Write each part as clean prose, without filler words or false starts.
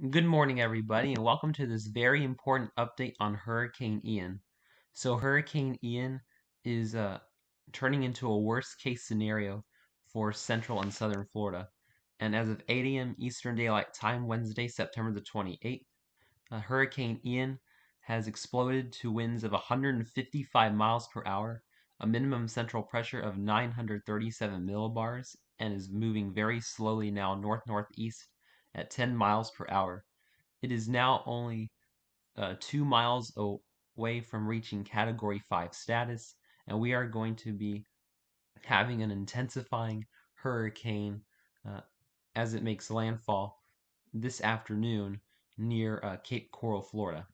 Good morning, everybody, and welcome to this very important update on Hurricane Ian. So, Hurricane Ian is turning into a worst case scenario for central and southern Florida. And as of 8 a.m. Eastern Daylight Time, Wednesday, September the 28th, Hurricane Ian has exploded to winds of 155 miles per hour, a minimum central pressure of 937 millibars, and is moving very slowly now north-northeast at 10 miles per hour. It is now only 2 miles away from reaching Category 5 status, and we are going to be having an intensifying hurricane uh, as it makes landfall this afternoon near Cape Coral, Florida.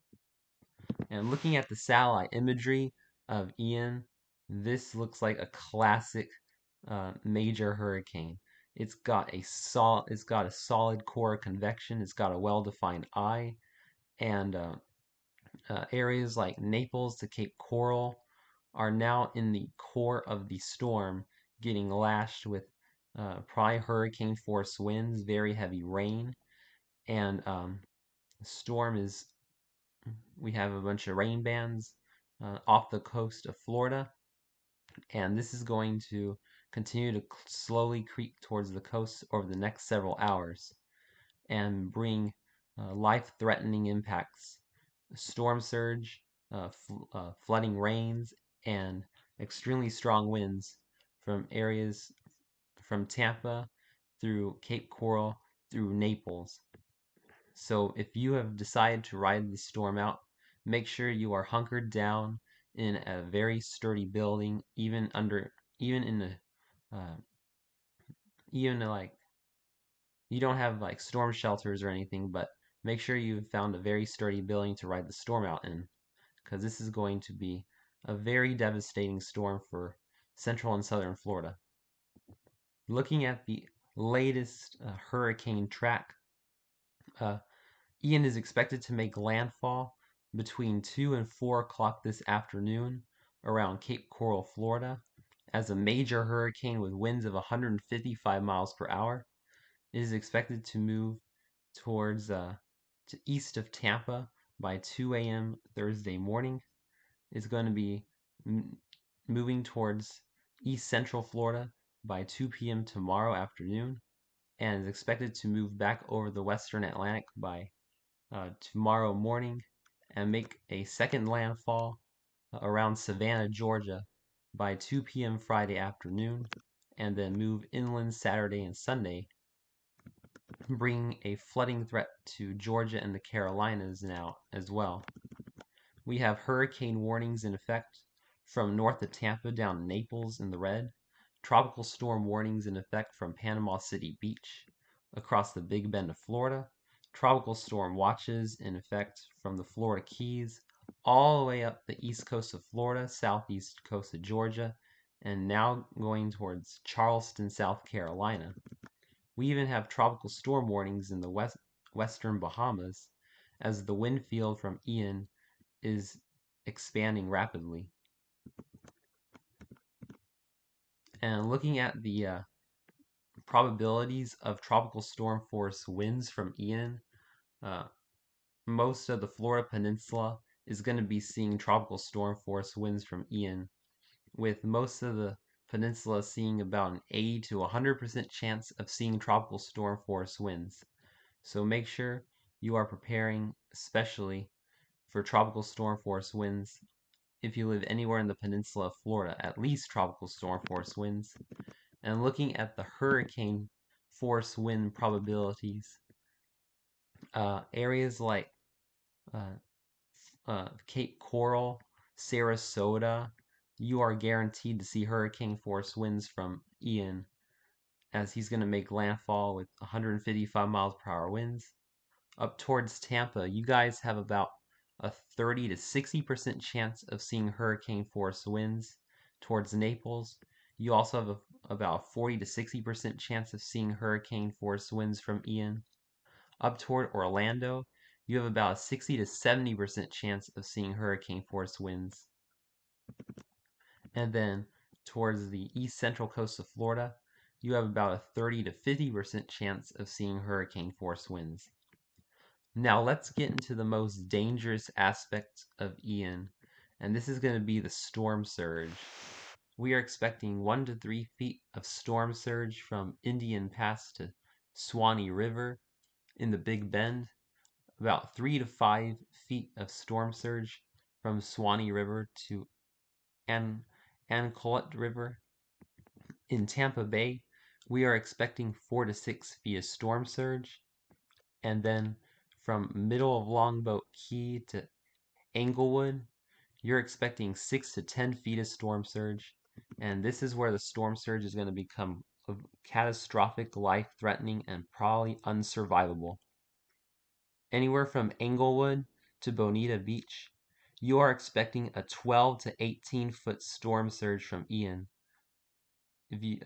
And looking at the satellite imagery of Ian, this looks like a classic major hurricane. It's got a solid core of convection. It's got a well-defined eye, and areas like Naples to Cape Coral are now in the core of the storm, getting lashed with probably hurricane force winds, very heavy rain, and the storm is. We have a bunch of rain bands off the coast of Florida, and this is going to continue to slowly creep towards the coast over the next several hours and bring life-threatening impacts, storm surge, flooding rains, and extremely strong winds from areas from Tampa through Cape Coral through Naples. So if you have decided to ride the storm out, make sure you are hunkered down in a very sturdy building, even in the, uh, even like you don't have like storm shelters or anything, but make sure you've found a very sturdy building to ride the storm out in, because this is going to be a very devastating storm for central and southern Florida. Looking at the latest hurricane track, uh, Ian is expected to make landfall between 2 and 4 o'clock this afternoon around Cape Coral, Florida, as a major hurricane with winds of 155 miles per hour. It is expected to move towards to east of Tampa by 2 a.m. Thursday morning. It's going to be moving towards east central Florida by 2 p.m. tomorrow afternoon, and is expected to move back over the western Atlantic by tomorrow morning and make a second landfall around Savannah, Georgia by 2 p.m. Friday afternoon, and then move inland Saturday and Sunday, bringing a flooding threat to Georgia and the Carolinas now as well. We have hurricane warnings in effect from north of Tampa down to Naples in the red, tropical storm warnings in effect from Panama City Beach across the Big Bend of Florida, tropical storm watches in effect from the Florida Keys all the way up the east coast of Florida, southeast coast of Georgia, and now going towards Charleston, South Carolina. We even have tropical storm warnings in the western Bahamas as the wind field from Ian is expanding rapidly. And looking at the probabilities of tropical storm force winds from Ian, most of the Florida Peninsula is going to be seeing tropical storm force winds from Ian, with most of the peninsula seeing about an 80 to 100% chance of seeing tropical storm force winds. So make sure you are preparing especially for tropical storm force winds if you live anywhere in the peninsula of Florida, at least tropical storm force winds. And looking at the hurricane force wind probabilities, areas like uh, Cape Coral, Sarasota, you are guaranteed to see hurricane force winds from Ian, as he's going to make landfall with 155 miles per hour winds. Up towards Tampa, you guys have about a 30 to 60% chance of seeing hurricane force winds. Towards Naples, you also have about a 40 to 60% chance of seeing hurricane force winds from Ian. Up toward Orlando, you have about a 60 to 70% chance of seeing hurricane force winds. And then towards the east central coast of Florida, you have about a 30 to 50% chance of seeing hurricane force winds. Now let's get into the most dangerous aspect of Ian, and this is going to be the storm surge. We are expecting 1 to 3 feet of storm surge from Indian Pass to Swanee River in the Big Bend, about 3 to 5 feet of storm surge from Swanee River to Anacolet River. In Tampa Bay, we are expecting 4 to 6 feet of storm surge, and then from middle of Longboat Key to Englewood, you're expecting 6 to 10 feet of storm surge, and this is where the storm surge is going to become catastrophic, life-threatening, and probably unsurvivable. Anywhere from Englewood to Bonita Beach, you are expecting a 12 to 18-foot storm surge from Ian. If you,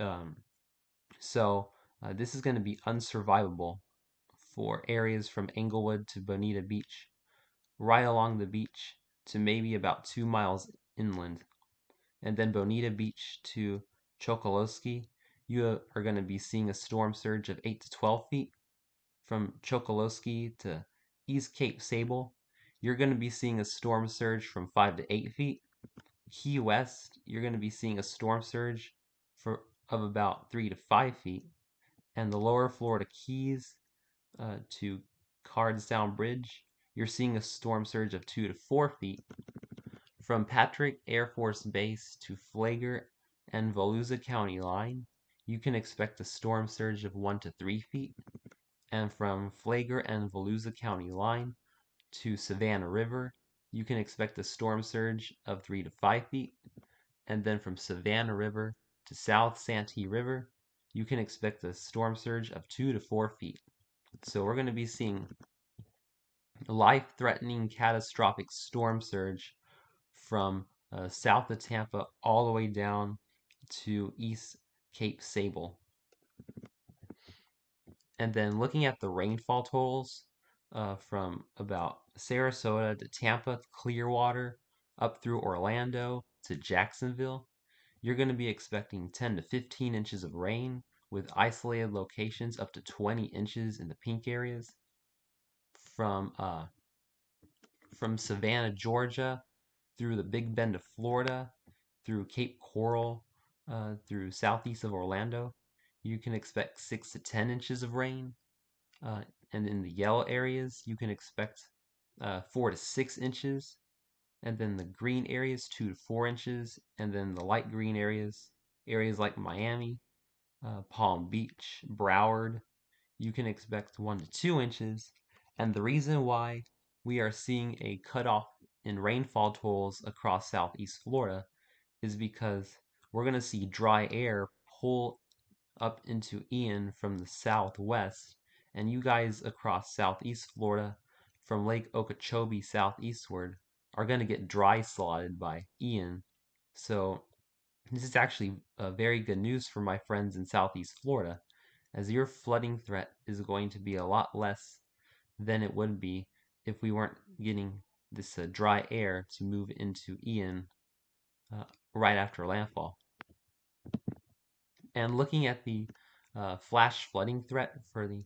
this is going to be unsurvivable for areas from Englewood to Bonita Beach, right along the beach to maybe about 2 miles inland. And then Bonita Beach to Chokoloskee, you are going to be seeing a storm surge of 8 to 12 feet. From Chokoloskee to East Cape Sable, you're going to be seeing a storm surge from 5 to 8 feet. Key West, you're going to be seeing a storm surge of about 3 to 5 feet. And the lower Florida Keys to Cardstown Bridge, you're seeing a storm surge of 2 to 4 feet. From Patrick Air Force Base to Flagler and Volusia County line, you can expect a storm surge of 1 to 3 feet. And from Flagler and Volusia County line to Savannah River, you can expect a storm surge of 3 to 5 feet. And then from Savannah River to South Santee River, you can expect a storm surge of 2 to 4 feet. So we're going to be seeing life-threatening catastrophic storm surge from south of Tampa all the way down to East Cape Sable. And then looking at the rainfall totals from about Sarasota to Tampa, Clearwater, up through Orlando to Jacksonville, you're going to be expecting 10 to 15 inches of rain with isolated locations up to 20 inches in the pink areas. From Savannah, Georgia, through the Big Bend of Florida, through Cape Coral, through southeast of Orlando, you can expect 6 to 10 inches of rain. And in the yellow areas, you can expect 4 to 6 inches. And then the green areas, 2 to 4 inches. And then the light green areas like Miami, Palm Beach, Broward, you can expect 1 to 2 inches. And the reason why we are seeing a cutoff in rainfall totals across southeast Florida is because we're going to see dry air pull up into Ian from the southwest, and you guys across southeast Florida from Lake Okeechobee southeastward are going to get dry slotted by Ian. So this is actually very good news for my friends in southeast Florida, as your flooding threat is going to be a lot less than it would be if we weren't getting this dry air to move into Ian right after landfall. And looking at the flash flooding threat for the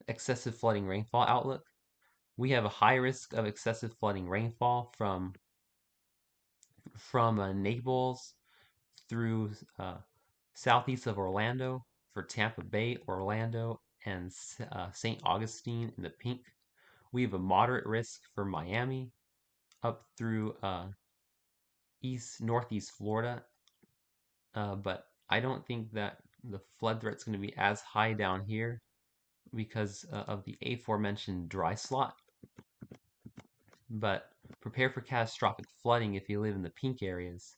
excessive flooding rainfall outlook, we have a high risk of excessive flooding rainfall from Naples through southeast of Orlando for Tampa Bay, Orlando, and St. Augustine in the pink. We have a moderate risk for Miami up through northeast Florida, but I don't think that the flood threat is going to be as high down here because of the aforementioned dry slot. But prepare for catastrophic flooding if you live in the pink areas.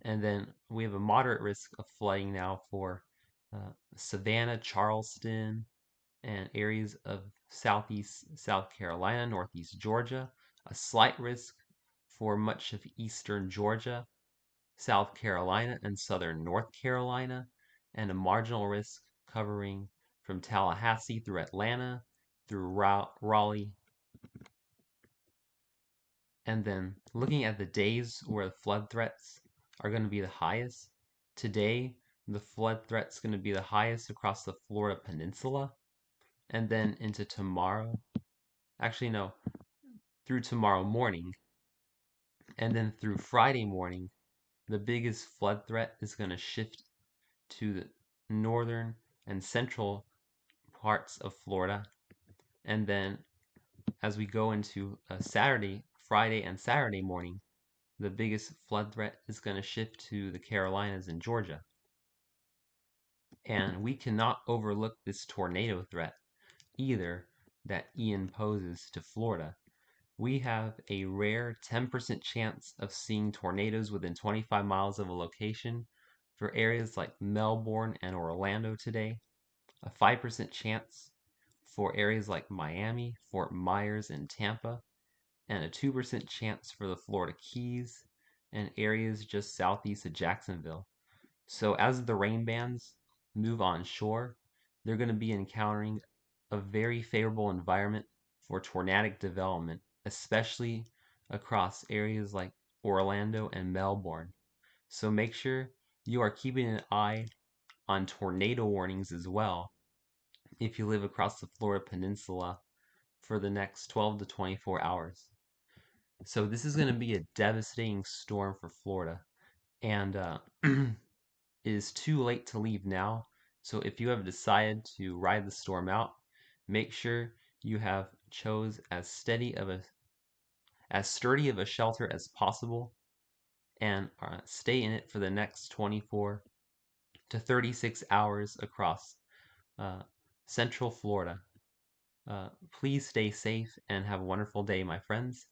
And then we have a moderate risk of flooding now for Savannah, Charleston, and areas of southeast South Carolina, northeast Georgia. A slight risk for much of eastern Georgia, South Carolina, and southern North Carolina, and a marginal risk covering from Tallahassee through Atlanta, through Raleigh. And then looking at the days where the flood threats are going to be the highest. Today, the flood threat's going to be the highest across the Florida Peninsula. And then into tomorrow, Actually, no, through tomorrow morning. And then through Friday morning, the biggest flood threat is going to shift to the northern and central parts of Florida. And then as we go into Friday and Saturday morning, the biggest flood threat is going to shift to the Carolinas and Georgia. And we cannot overlook this tornado threat either that Ian poses to Florida. We have a rare 10% chance of seeing tornadoes within 25 miles of a location for areas like Melbourne and Orlando today, a 5% chance for areas like Miami, Fort Myers, and Tampa, and a 2% chance for the Florida Keys and areas just southeast of Jacksonville. So as the rain bands move on shore, they're going to be encountering a very favorable environment for tornadic development, especially across areas like Orlando and Melbourne. So make sure you are keeping an eye on tornado warnings as well if you live across the Florida Peninsula for the next 12 to 24 hours. So this is going to be a devastating storm for Florida, and it is too late to leave now. So if you have decided to ride the storm out, make sure you have chose as sturdy of a shelter as possible, and stay in it for the next 24 to 36 hours across uh, Central Florida. Please stay safe and have a wonderful day, my friends.